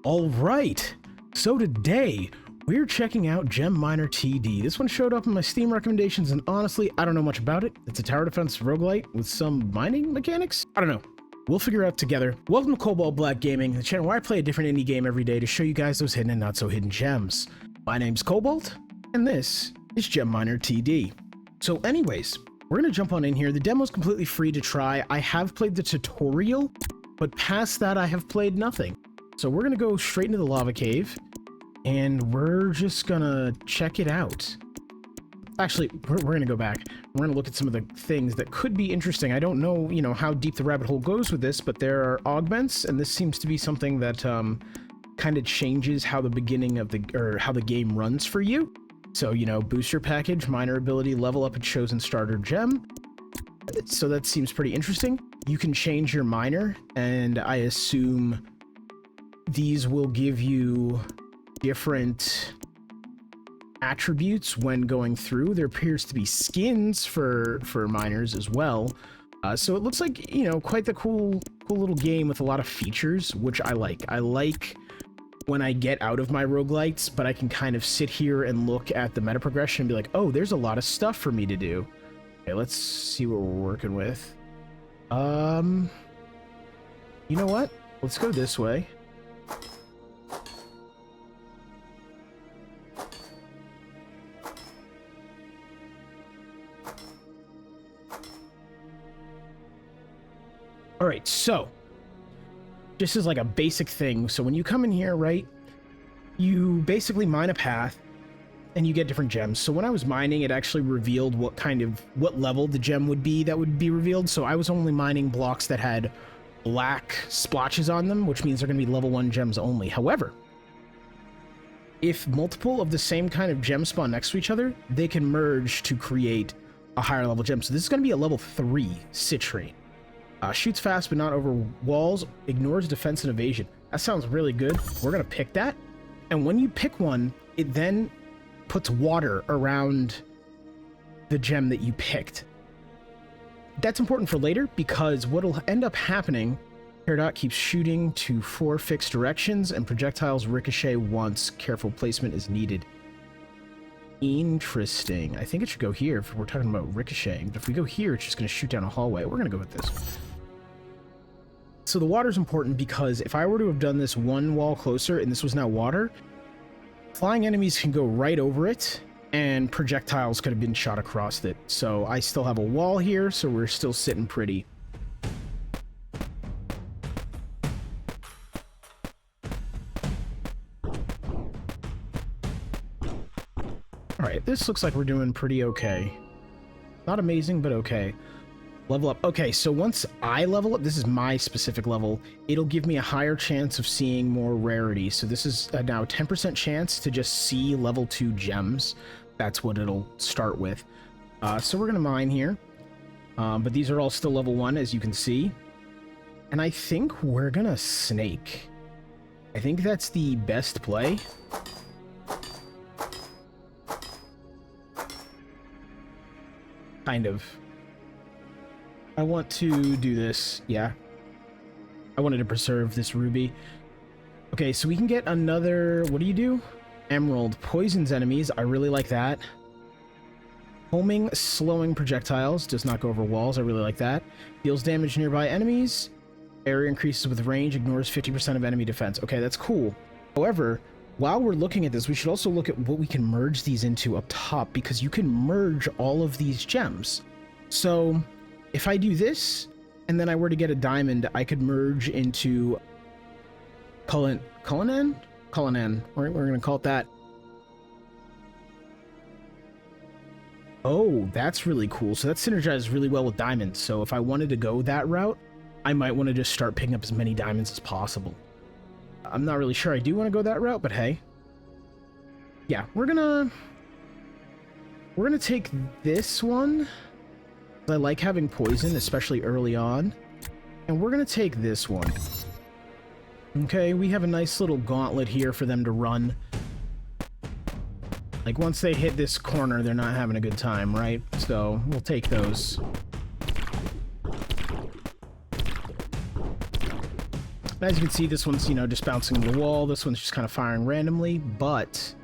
All right, so today we're checking out Gem Miner TD. This one showed up in my Steam recommendations, and honestly, I don't know much about it. It's a tower defense roguelite with some mining mechanics? I don't know. We'll figure it out together. Welcome to Cobalt Black Gaming, the channel where I play a different indie game every day to show you guys those hidden and not so hidden gems. My name's Cobalt, and this is Gem Miner TD. So anyways, we're gonna jump on in here. The demo's completely free to try. I have played the tutorial, but past that I have played nothing. So we're gonna go straight into the lava cave, and we're just gonna check it out. Actually, we're gonna go back. We're gonna look at some of the things that could be interesting. I don't know, how deep the rabbit hole goes with this, but there are augments, and this seems to be something that kind of changes how the beginning of how the game runs for you. So, booster package, miner ability, level up a chosen starter gem. So that seems pretty interesting. You can change your miner, and I assume these will give you different attributes when going through. There appears to be skins for miners as well. So it looks like, quite the cool little game with a lot of features, which I like. I like when I get out of my roguelites, but I can kind of sit here and look at the meta progression and be like, oh, there's a lot of stuff for me to do. Okay, let's see what we're working with. You know what? Let's go this way. All right, so just as like a basic thing. So when you come in here, right, you basically mine a path and you get different gems. So when I was mining, it actually revealed what level the gem would be that would be revealed. So I was only mining blocks that had black splotches on them, which means they're going to be level 1 gems only. However, if multiple of the same kind of gems spawn next to each other, they can merge to create a higher level gem. So this is going to be a level 3 citrine. Shoots fast but not over walls, ignores defense and evasion. That sounds really good. We're gonna pick that. And when you pick one, it then puts water around the gem that you picked. That's important for later, because what'll end up happening, Peridot keeps shooting to 4 fixed directions and projectiles ricochet once. Careful placement is needed. Interesting. I think it should go here if we're talking about ricocheting, but if we go here, it's just going to shoot down a hallway. We're going to go with this. So the water is important because if I were to have done this one wall closer and this was now water, flying enemies can go right over it and projectiles could have been shot across it. So I still have a wall here, so we're still sitting pretty. Alright, this looks like we're doing pretty okay. Not amazing, but okay. Level up. Okay, so once I level up, this is my specific level, it'll give me a higher chance of seeing more rarity. So this is now a 10% chance to just see level 2 gems. That's what it'll start with. So we're going to mine here. But these are all still level 1, as you can see. And I think we're going to snake. I think that's the best play. Kind of. I want to do this. Yeah. I wanted to preserve this ruby. Okay, so we can get another... What do you do? Emerald. Poisons enemies. I really like that. Homing, slowing projectiles. Does not go over walls. I really like that. Deals damage to nearby enemies. Area increases with range. Ignores 50% of enemy defense. Okay, that's cool. However, while we're looking at this, we should also look at what we can merge these into up top, because you can merge all of these gems. So if I do this, and then I were to get a diamond, I could merge into Cullinan? We're going to call it that. Oh, that's really cool. So that synergizes really well with diamonds. So if I wanted to go that route, I might want to just start picking up as many diamonds as possible. I'm not really sure I do want to go that route, but hey. Yeah, we're gonna take this one. I like having poison, especially early on. And we're gonna take this one. Okay, we have a nice little gauntlet here for them to run. Like, once they hit this corner, they're not having a good time, right? So, we'll take those. As you can see, this one's, you know, just bouncing the wall. This one's just kind of firing randomly, but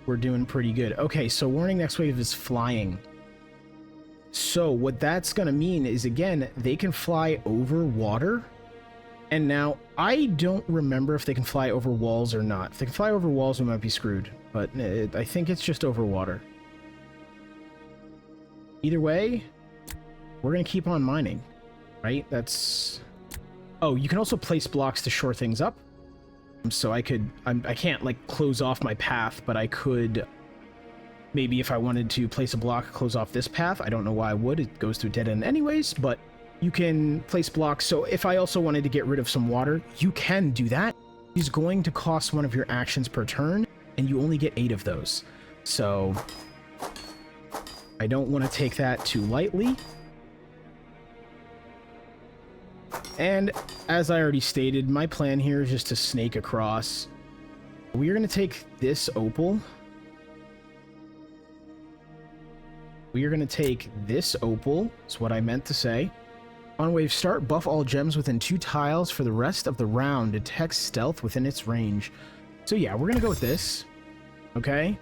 we're doing pretty good. Okay, so warning, next wave is flying. So what that's going to mean is, again, they can fly over water. And now, I don't remember if they can fly over walls or not. If they can fly over walls, we might be screwed. But I think it's just over water. Either way, we're going to keep on mining, right? That's... Oh, you can also place blocks to shore things up. So I can't, like, close off my path, but I could... Maybe if I wanted to place a block, close off this path. I don't know why I would. It goes to a dead end anyways, but you can place blocks. So if I also wanted to get rid of some water, you can do that. It's going to cost one of your actions per turn, and you only get 8 of those. So I don't want to take that too lightly. And as I already stated, my plan here is just to snake across. We are going to take this opal. We are going to take this opal, is what I meant to say. On wave start, buff all gems within 2 tiles for the rest of the round. Detects stealth within its range. So yeah, we're going to go with this. Okay.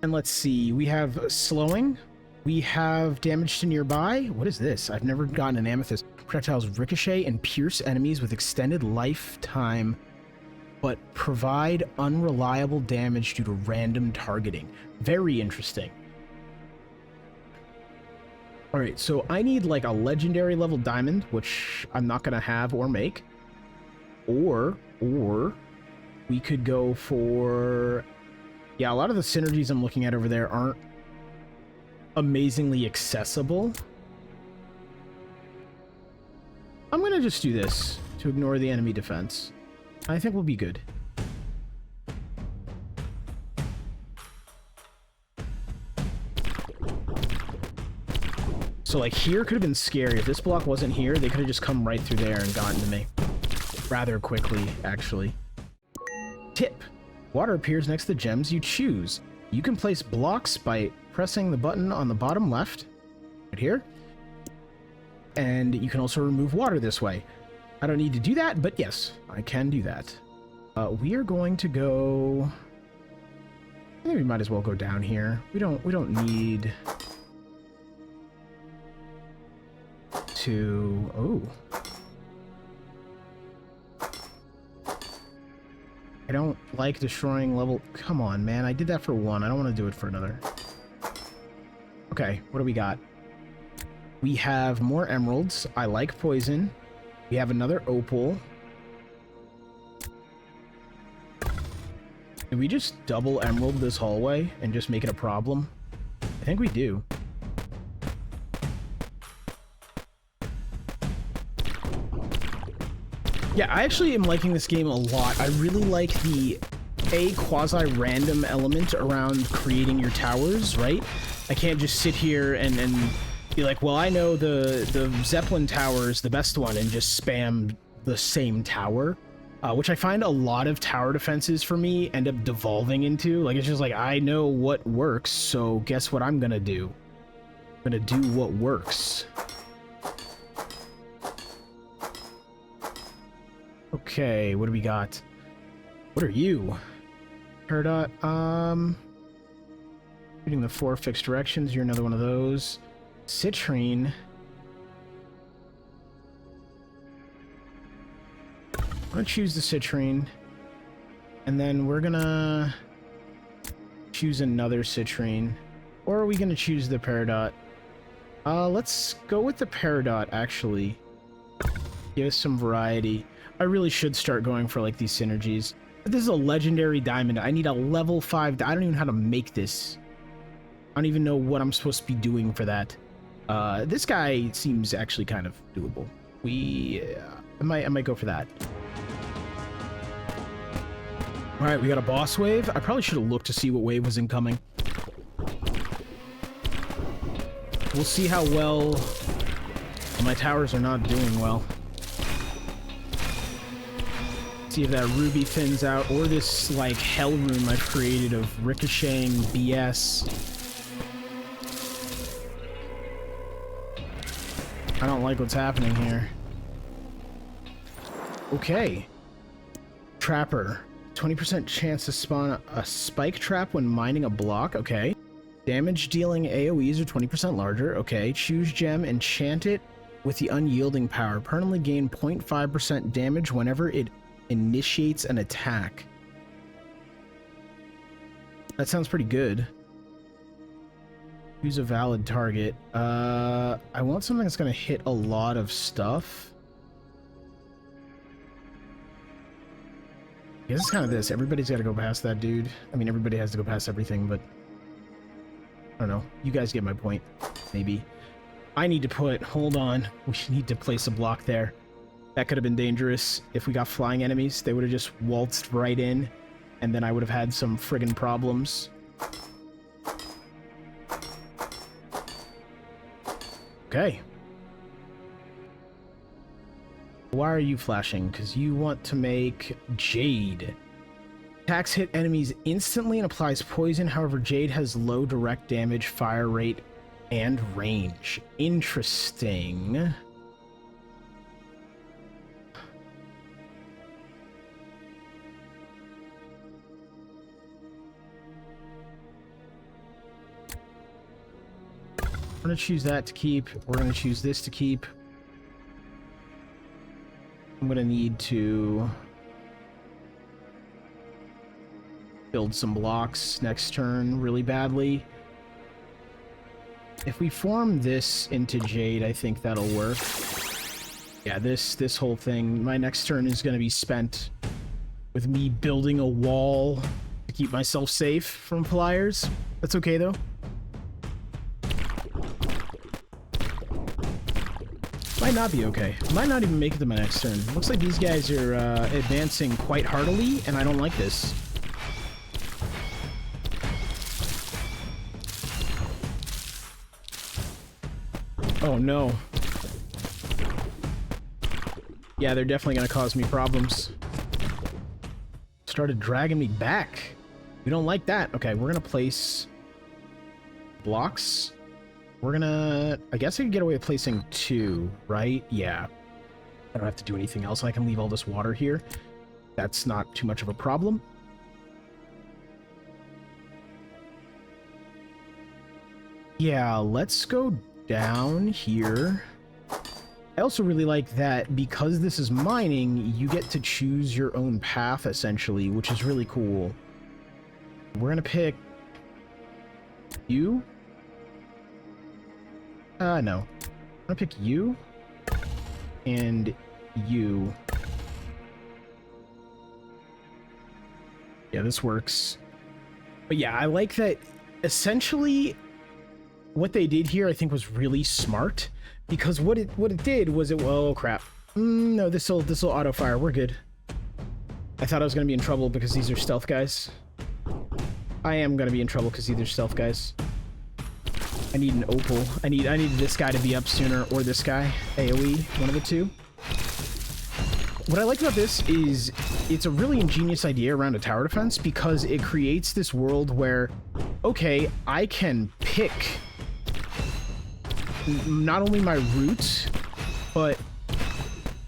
And let's see. We have slowing. We have damage to nearby. What is this? I've never gotten an amethyst. Projectiles ricochet and pierce enemies with extended lifetime, but provide unreliable damage due to random targeting. Very interesting. Alright, so I need like a legendary level diamond, which I'm not going to have or make. Or we could go for... Yeah, a lot of the synergies I'm looking at over there aren't amazingly accessible. I'm going to just do this to ignore the enemy defense. I think we'll be good. So, like, here could have been scary. If this block wasn't here, they could have just come right through there and gotten to me. Rather quickly, actually. Tip. Water appears next to the gems you choose. You can place blocks by pressing the button on the bottom left. Right here. And you can also remove water this way. I don't need to do that, but yes, I can do that. We are going to go... I think we might as well go down here. We don't need... to... Oh. I don't like destroying level... Come on, man. I did that for 1. I don't want to do it for another. Okay, what do we got? We have more emeralds. I like poison. We have another opal. Did we just double emerald this hallway and just make it a problem? I think we do. Yeah, I actually am liking this game a lot. I really like the quasi-random element around creating your towers, right? I can't just sit here and be like, well, I know the Zeppelin tower is the best one, and just spam the same tower, which I find a lot of tower defenses for me end up devolving into. Like, it's just like, I know what works, so guess what I'm gonna do? I'm gonna do what works. Okay, what do we got? What are you? Peridot, shooting the 4 fixed directions, you're another one of those. Citrine. I'm gonna choose the citrine. And then we're gonna choose another citrine. Or are we gonna choose the peridot? Let's go with the peridot, actually. Give us some variety. I really should start going for, like, these synergies. But this is a legendary diamond. I need a level 5... I don't even know how to make this. I don't even know what I'm supposed to be doing for that. This guy seems actually kind of doable. I might go for that. Alright, we got a boss wave. I probably should have looked to see what wave was incoming. We'll see how well... My towers are not doing well. See if that ruby thins out, or this, like, hell room I've created of ricocheting BS. I don't like what's happening here. Okay. Trapper. 20% chance to spawn a spike trap when mining a block. Okay. Damage dealing AoEs are 20% larger. Okay. Choose gem, enchant it with the unyielding power. Permanently gain 0.5% damage whenever it initiates an attack. That sounds pretty good. Use a valid target. I want something that's going to hit a lot of stuff. Yeah, this is kind of this. Everybody's got to go past that dude. I mean, everybody has to go past everything, but I don't know. You guys get my point. Maybe. I need to put... Hold on. We need to place a block there. That could have been dangerous. If we got flying enemies, they would have just waltzed right in, and then I would have had some friggin' problems. Okay. Why are you flashing? Because you want to make Jade. Attacks hit enemies instantly and applies poison. However, Jade has low direct damage, fire rate, and range. Interesting. We're going to choose that to keep. We're going to choose this to keep. I'm going to need to build some blocks next turn really badly. If we form this into Jade, I think that'll work. Yeah, this whole thing, my next turn is going to be spent with me building a wall to keep myself safe from flyers. That's okay, though. Might not be okay. Might not even make it to my next turn. Looks like these guys are advancing quite heartily, and I don't like this. Oh no. Yeah, they're definitely gonna cause me problems. Started dragging me back. We don't like that. Okay, we're gonna place blocks. We're gonna... I guess I can get away with placing 2, right? Yeah. I don't have to do anything else. I can leave all this water here. That's not too much of a problem. Yeah, let's go down here. I also really like that because this is mining, you get to choose your own path, essentially, which is really cool. We're gonna pick... you? No. I'm gonna pick you and you. Yeah, this works. But yeah, I like that essentially what they did here I think was really smart, because what it did was oh crap. No, this'll auto fire. We're good. I thought I was gonna be in trouble because these are stealth guys. I am gonna be in trouble because these are stealth guys. I need an opal. I need this guy to be up sooner, or this guy. AoE, one of the two. What I like about this is it's a really ingenious idea around a tower defense, because it creates this world where, okay, I can pick not only my route, but...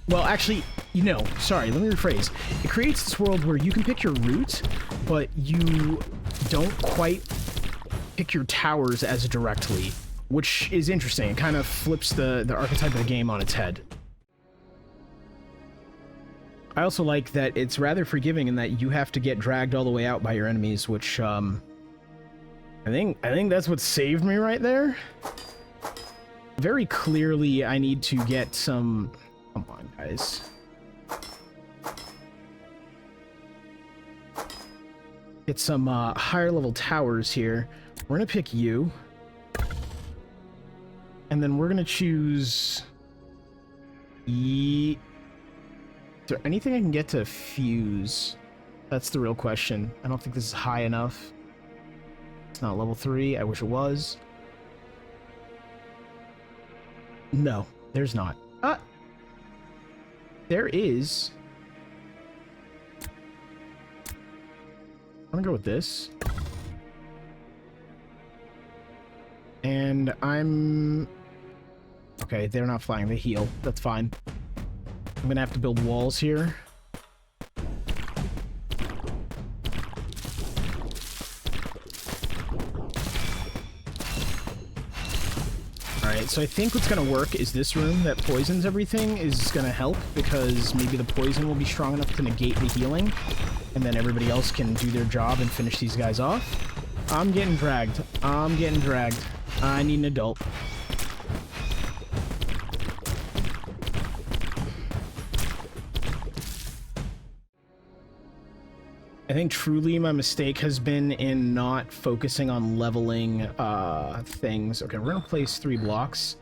Well, actually, sorry, let me rephrase. It creates this world where you can pick your route, but you don't quite pick your towers as directly, which is interesting. It kind of flips the archetype of the game on its head. I also like that it's rather forgiving in that you have to get dragged all the way out by your enemies, which I think that's what saved me right there. Very clearly I need to get some... Come on, guys. Get some higher level towers here. We're gonna pick you. And then we're gonna choose... Is there anything I can get to fuse? That's the real question. I don't think this is high enough. It's not level 3. I wish it was. No, there's not. There is. I'm gonna go with this. And I'm... Okay, they're not flying. They heal. That's fine. I'm gonna have to build walls here. Alright, so I think what's gonna work is this room that poisons everything is gonna help, because maybe the poison will be strong enough to negate the healing, and then everybody else can do their job and finish these guys off. I'm getting dragged. I'm getting dragged. I need an adult. I think truly my mistake has been in not focusing on leveling things. Okay, we're gonna place 3 blocks.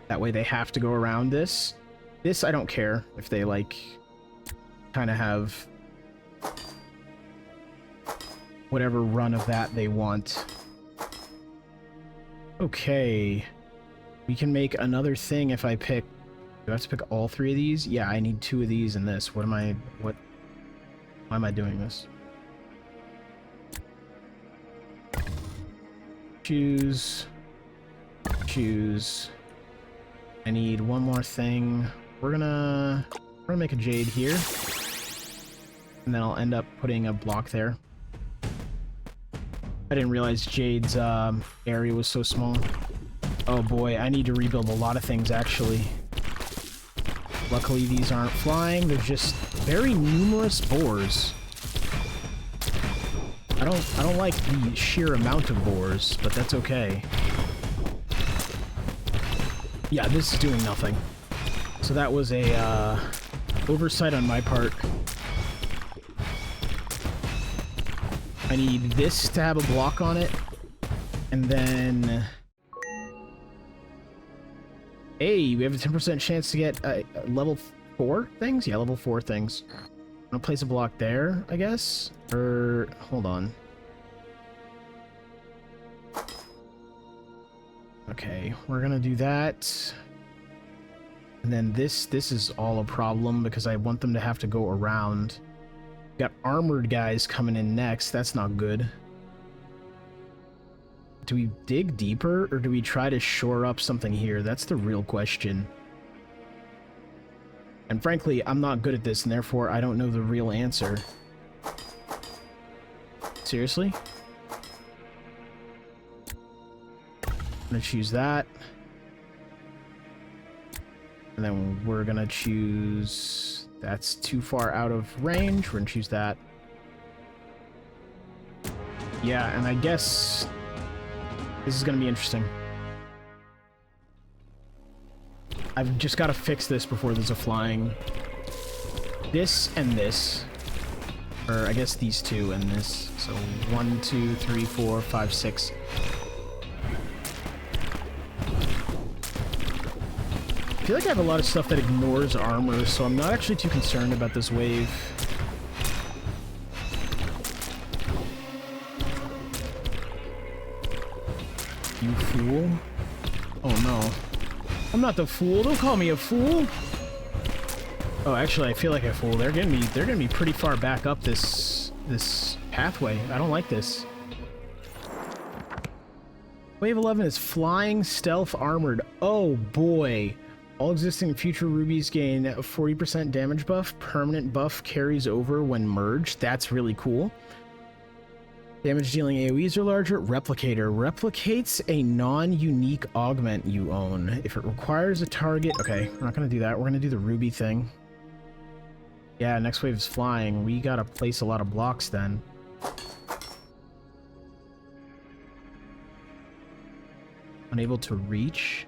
That way they have to go around this. This I don't care if they like kind of have whatever run of that they want. Okay. We can make another thing if I pick... Do I have to pick all 3 of these? Yeah, I need 2 of these and this. Why am I doing this? Choose. Choose. I need one more thing. We're gonna make a jade here. And then I'll end up putting a block there. I didn't realize jade's area was so small. Oh boy, I need to rebuild a lot of things actually. Luckily these aren't flying, there's just very numerous boars. I don't like the sheer amount of boars, but that's okay. Yeah, this is doing nothing. So that was a oversight on my part. I need this to have a block on it, and then... Hey, we have a 10% chance to get level 4 things? Yeah, level 4 things. I'm gonna place a block there, I guess? Or... hold on. Okay, we're gonna do that. And then this is all a problem, because I want them to have to go around. Got armored guys coming in next, that's not good. Do we dig deeper, or do we try to shore up something here? That's the real question. And frankly, I'm not good at this, and therefore I don't know the real answer. Seriously? I'm gonna choose that. And then we're gonna choose... That's too far out of range. We're gonna choose that. Yeah, and I guess... This is gonna be interesting. I've just gotta fix this before there's a flying. This and this. Or I guess these two and this. So 1, 2, 3, 4, 5, 6. I feel like I have a lot of stuff that ignores armor, so I'm not actually too concerned about this wave. You fool. Oh no. I'm not the fool. Don't call me a fool. Oh, actually, I feel like a fool. They're gonna be pretty far back up this pathway. I don't like this. Wave 11 is flying, stealth, armored. Oh boy. All existing and future rubies gain a 40% damage buff. Permanent buff carries over when merged. That's really cool. Damage dealing AoEs are larger. Replicator replicates a non-unique augment you own. If it requires a target... Okay, we're not going to do that. We're going to do the ruby thing. Yeah, next wave is flying. We got to place a lot of blocks then. Unable to reach...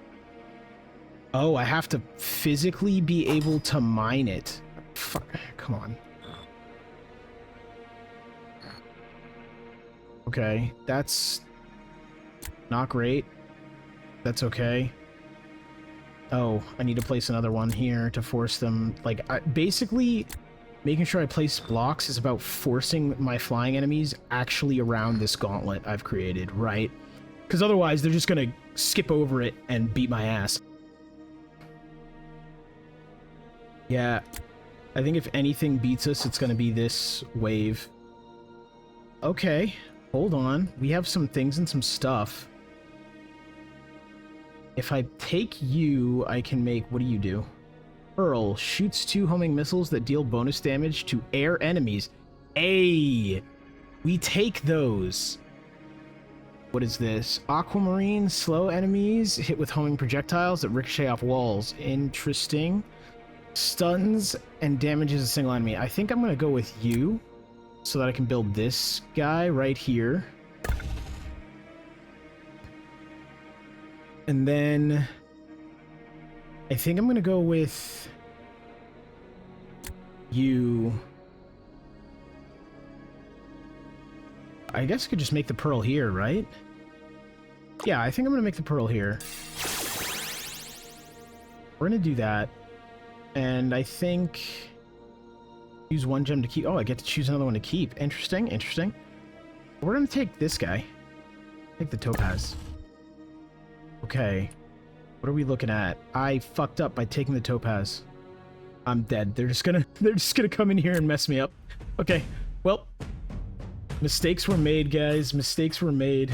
Oh, I have to physically be able to mine it. Fuck, come on. Okay, that's not great. That's okay. Oh, I need to place another one here to force them. Like, basically, making sure I place blocks is about forcing my flying enemies actually around this gauntlet I've created, right? Because otherwise, they're just gonna skip over it and beat my ass. Yeah, I think if anything beats us, it's going to be this wave. Okay, hold on. We have some things and some stuff. If I take you, I can make... What do you do? Pearl shoots 2 homing missiles that deal bonus damage to air enemies. Ay, we take those. What is this? Aquamarine, slow enemies hit with homing projectiles that ricochet off walls. Interesting. Stuns and damages a single enemy. I think I'm going to go with you so that I can build this guy right here. And then I think I'm going to go with you. I guess I could just make the pearl here, right? Yeah, I think I'm going to make the pearl here. We're going to do that. And I think use 1 gem to keep. Oh, I get to choose another one to keep. Interesting, interesting. We're going to take this guy. Take the topaz. Okay. What are we looking at? I fucked up by taking the topaz. I'm dead. They're just gonna come in here and mess me up. Okay. Well, mistakes were made, guys. Mistakes were made.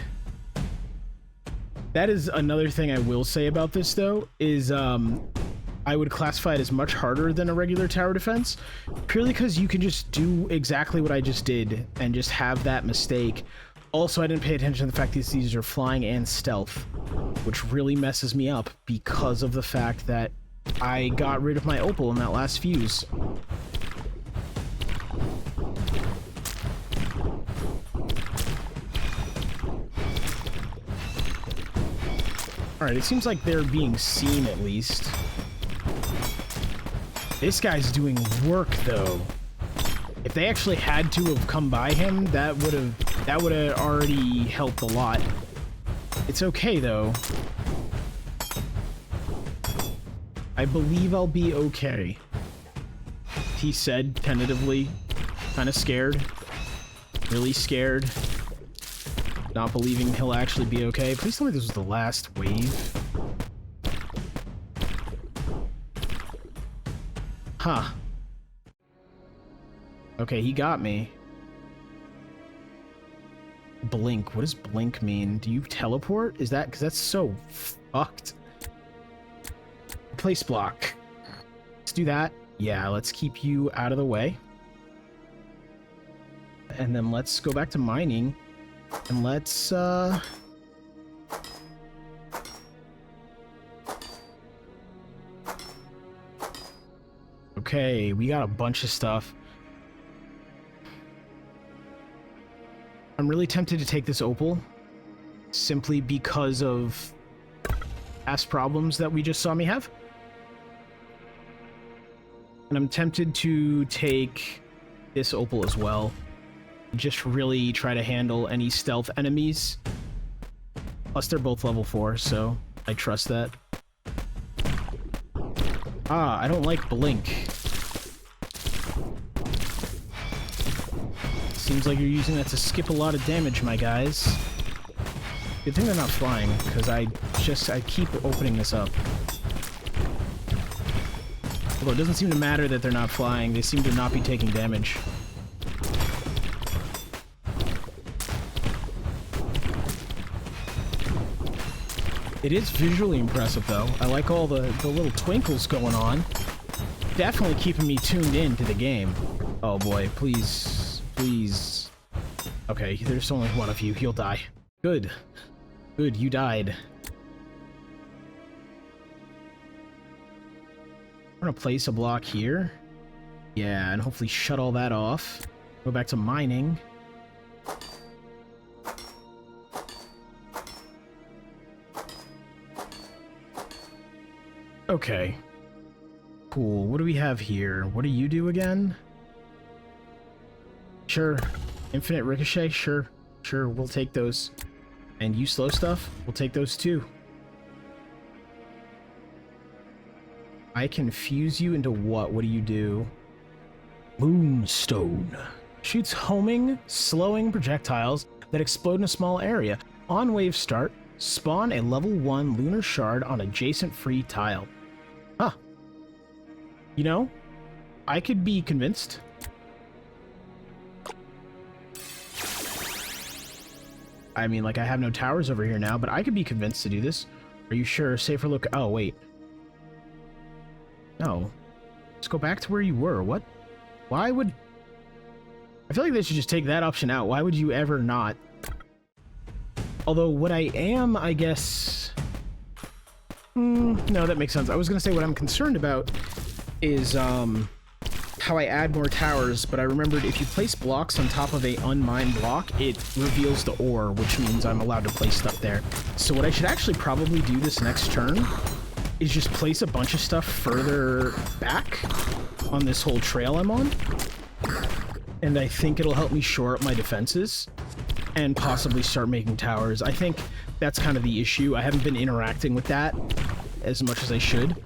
That is another thing I will say about this, though, is I would classify it as much harder than a regular tower defense, purely because you can just do exactly what I just did and just have that mistake. Also, I didn't pay attention to the fact that these are flying and stealth, which really messes me up because of the fact that I got rid of my opal in that last fuse. Alright, it seems like they're being seen at least. This guy's doing work, though. If they actually had to have come by him, that would have already helped a lot. It's okay, though. I believe I'll be okay. He said tentatively. Kind of scared. Really scared. Not believing he'll actually be okay. Please tell me this was the last wave. Huh. Okay, he got me. Blink. What does blink mean? Do you teleport? Is that... because that's so fucked. Place block. Let's do that. Yeah, let's keep you out of the way. And then let's go back to mining. And let's, okay, we got a bunch of stuff. I'm really tempted to take this opal, simply because of past problems that we just saw me have. And I'm tempted to take this opal as well. Just really try to handle any stealth enemies. Plus, they're both level 4, so I trust that. Ah, I don't like blink. Seems like you're using that to skip a lot of damage, my guys. Good thing they're not flying, because I keep opening this up. Although it doesn't seem to matter that they're not flying, they seem to not be taking damage. It is visually impressive, though. I like all the little twinkles going on. Definitely keeping me tuned in to the game. Oh boy, please, please. Okay, there's only one of you. He'll die. Good. Good, you died. I'm gonna place a block here. Yeah, and hopefully shut all that off. Go back to mining. Okay. Cool. What do we have here? What do you do again? Sure. Infinite ricochet? Sure. Sure, we'll take those. And you slow stuff? We'll take those too. I can fuse you into what? What do you do? Moonstone. Shoots homing, slowing projectiles that explode in a small area. On wave start, spawn a level 1 lunar shard on adjacent free tile. Huh. You know, I could be convinced. I mean, like, I have no towers over here now, but I could be convinced to do this. Are you sure? Safer look. Oh, wait. No. Just go back to where you were. What? Why would... I feel like they should just take that option out. Why would you ever not? Although what I am, I guess... no, that makes sense. I was going to say what I'm concerned about is how I add more towers, but I remembered if you place blocks on top of a unmined block, it reveals the ore, which means I'm allowed to place stuff there. So what I should actually probably do this next turn is just place a bunch of stuff further back on this whole trail I'm on. And I think it'll help me shore up my defenses and possibly start making towers. I think that's kind of the issue. I haven't been interacting with that as much as I should.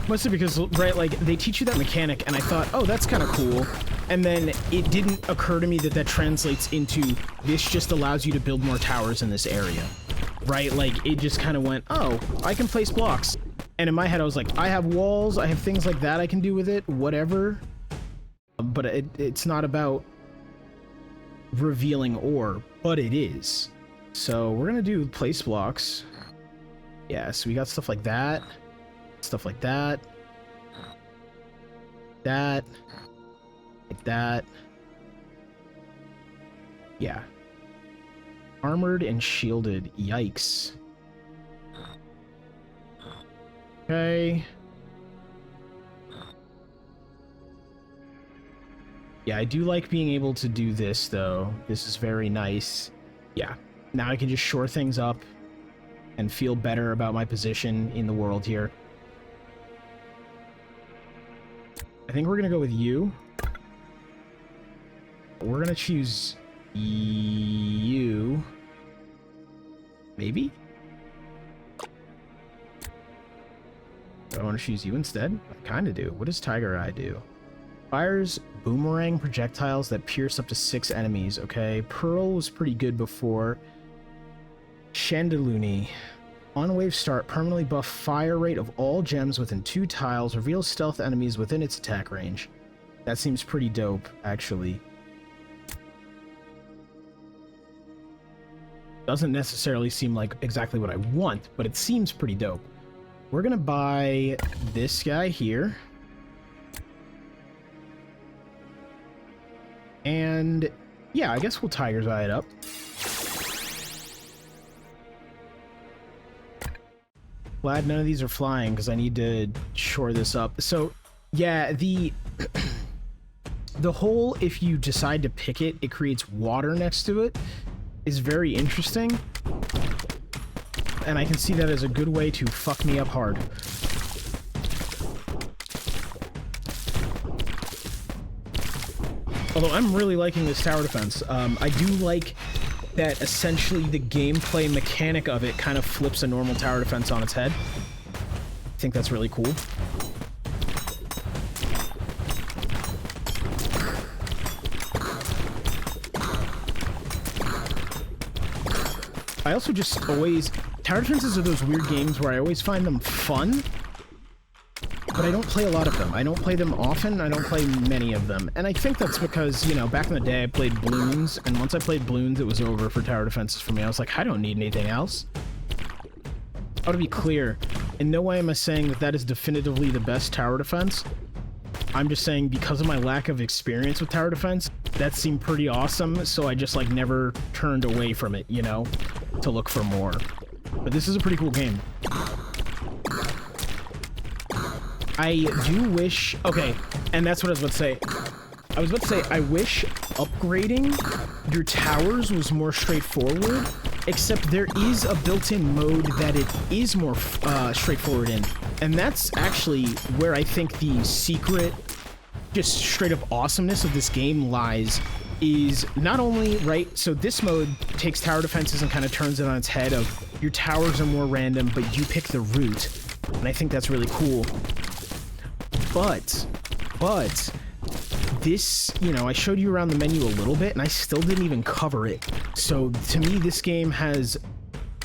Mostly because, right, like, they teach you that mechanic, and I thought, oh, that's kind of cool. And then it didn't occur to me that that translates into this just allows you to build more towers in this area, right? Like, it just kind of went, oh, I can place blocks. And in my head, I was like, I have walls, I have things like that I can do with it, whatever. But it's not about revealing ore, but it is. So we're gonna do place blocks. Yeah, so we got stuff like that. Stuff like that. That. Like that. Yeah. Armored and shielded. Yikes. Okay. Yeah, I do like being able to do this, though. This is very nice. Yeah. Now I can just shore things up and feel better about my position in the world here. I think we're gonna go with you. We're gonna choose you. Maybe? Do I want to choose you instead? I kinda do. What does Tiger Eye do? Fires boomerang projectiles that pierce up to 6 enemies. Okay, Pearl was pretty good before. Chandeluni. On wave start, permanently buff fire rate of all gems within 2 tiles, reveals stealth enemies within its attack range. That seems pretty dope, actually. Doesn't necessarily seem like exactly what I want, but it seems pretty dope. We're gonna buy this guy here. And yeah, I guess we'll Tiger's Eye it up. Glad none of these are flying because I need to shore this up. So yeah, the hole, if you decide to pick it, it creates water next to it, is very interesting. And I can see that as a good way to fuck me up hard. Although I'm really liking this tower defense. I do like that essentially the gameplay mechanic of it kind of flips a normal tower defense on its head. I think that's really cool. I also just always... Tower defenses are those weird games where I always find them fun, but I don't play a lot of them. I don't play them often, I don't play many of them. And I think that's because, you know, back in the day I played Bloons, and once I played Bloons, it was over for tower defenses for me. I was like, I don't need anything else. I want to be clear, in no way am I saying that that is definitively the best tower defense. I'm just saying because of my lack of experience with tower defense, that seemed pretty awesome, so I just, like, never turned away from it, you know, to look for more. But this is a pretty cool game. I do wish... Okay, and that's what I was about to say. I was about to say, I wish upgrading your towers was more straightforward, except there is a built-in mode that it is more straightforward in. And that's actually where I think the secret, just straight-up awesomeness of this game lies, is not only, right, so this mode takes tower defenses and kind of turns it on its head of your towers are more random, but you pick the route. And I think that's really cool. But this, you know, I showed you around the menu a little bit and I still didn't even cover it. So to me, this game has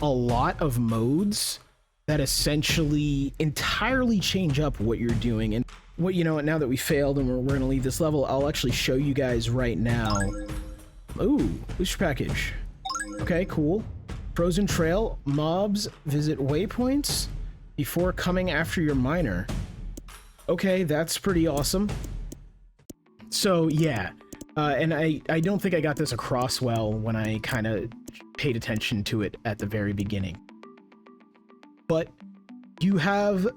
a lot of modes that essentially entirely change up what you're doing. And what, you know, now that we failed and we're gonna leave this level, I'll actually show you guys right now. Ooh, booster package. Okay, cool. Frozen Trail, mobs, visit waypoints. before coming after your miner. Okay, that's pretty awesome. So yeah, and I don't think I got this across well when I kind of paid attention to it at the very beginning. But you have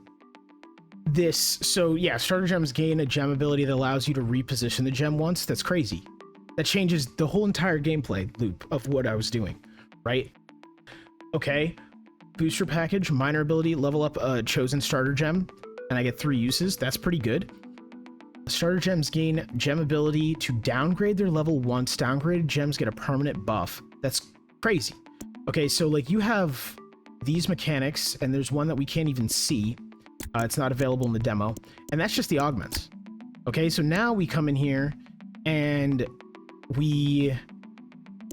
this, so yeah, starter gems gain a gem ability that allows you to reposition the gem once. That's crazy. That changes the whole entire gameplay loop of what I was doing, right? Okay, booster package, miner ability, level up a chosen starter gem, and I get 3 uses. That's pretty good. Starter gems gain gem ability to downgrade their level once. Downgraded gems get a permanent buff. That's crazy. Okay, so like you have these mechanics, and there's one that we can't even see. It's not available in the demo, and that's just the augments. Okay, so now we come in here and we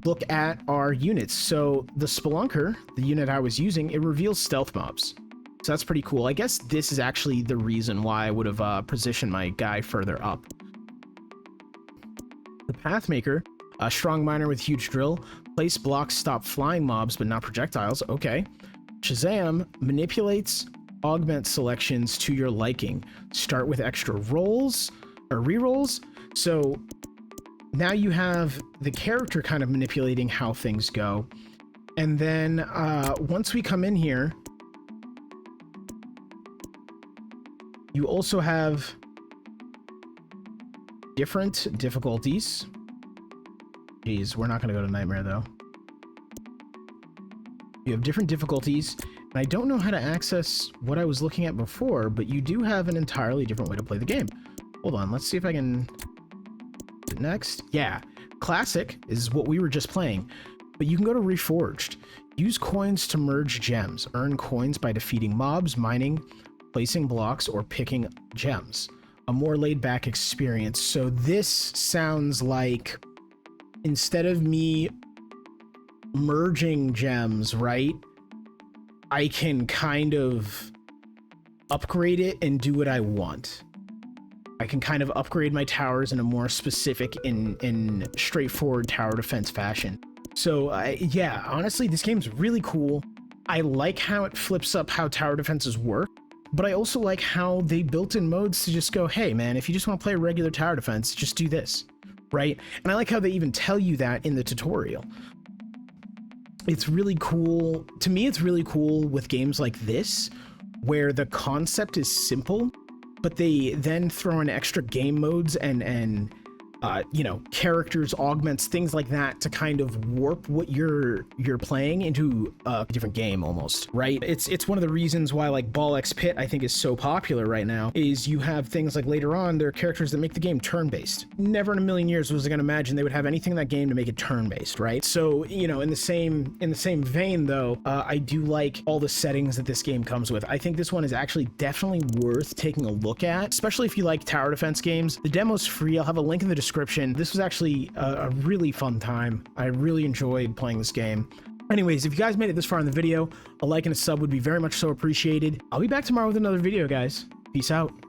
look at our units. So the Spelunker, the unit I was using, it reveals stealth mobs. So that's pretty cool. I guess this is actually the reason why I would have positioned my guy further up. The Pathmaker, a strong miner with huge drill. Place blocks stop flying mobs, but not projectiles. Okay. Shazam manipulates augment selections to your liking. Start with extra rolls or rerolls. So now you have the character kind of manipulating how things go. And then once we come in here, you also have different difficulties. Geez, we're not going to go to Nightmare though. You have different difficulties, and I don't know how to access what I was looking at before, but you do have an entirely different way to play the game. Hold on, let's see if I can... Next. Yeah, Classic is what we were just playing, but you can go to Reforged. Use coins to merge gems. Earn coins by defeating mobs, mining, placing blocks, or picking gems. A more laid-back experience. So this sounds like instead of me merging gems, right, I can kind of upgrade it and do what I want. I can kind of upgrade my towers in a more specific in straightforward tower defense fashion. So yeah, honestly, this game's really cool. I like how it flips up how tower defenses work, but I also like how they built in modes to just go, hey man, if you just want to play regular tower defense, just do this, right? And I like how they even tell you that in the tutorial. It's really cool. To me, it's really cool with games like this, where the concept is simple, but they then throw in extra game modes and you know, characters, augments, things like that to kind of warp what you're playing into a different game almost, right? It's one of the reasons why like Ball X Pit I think is so popular right now, is you have things like later on there are characters that make the game turn-based. Never in a million years was I gonna imagine they would have anything in that game to make it turn-based, right? So, you know, in the same vein though, I do like all the settings that this game comes with. I think this one is actually definitely worth taking a look at, especially if you like tower defense games. The demo's free. I'll have a link in the description. This was actually a really fun time. I really enjoyed playing this game. Anyways, if you guys made it this far in the video, a like and a sub would be very much so appreciated. I'll be back tomorrow with another video, guys. Peace out.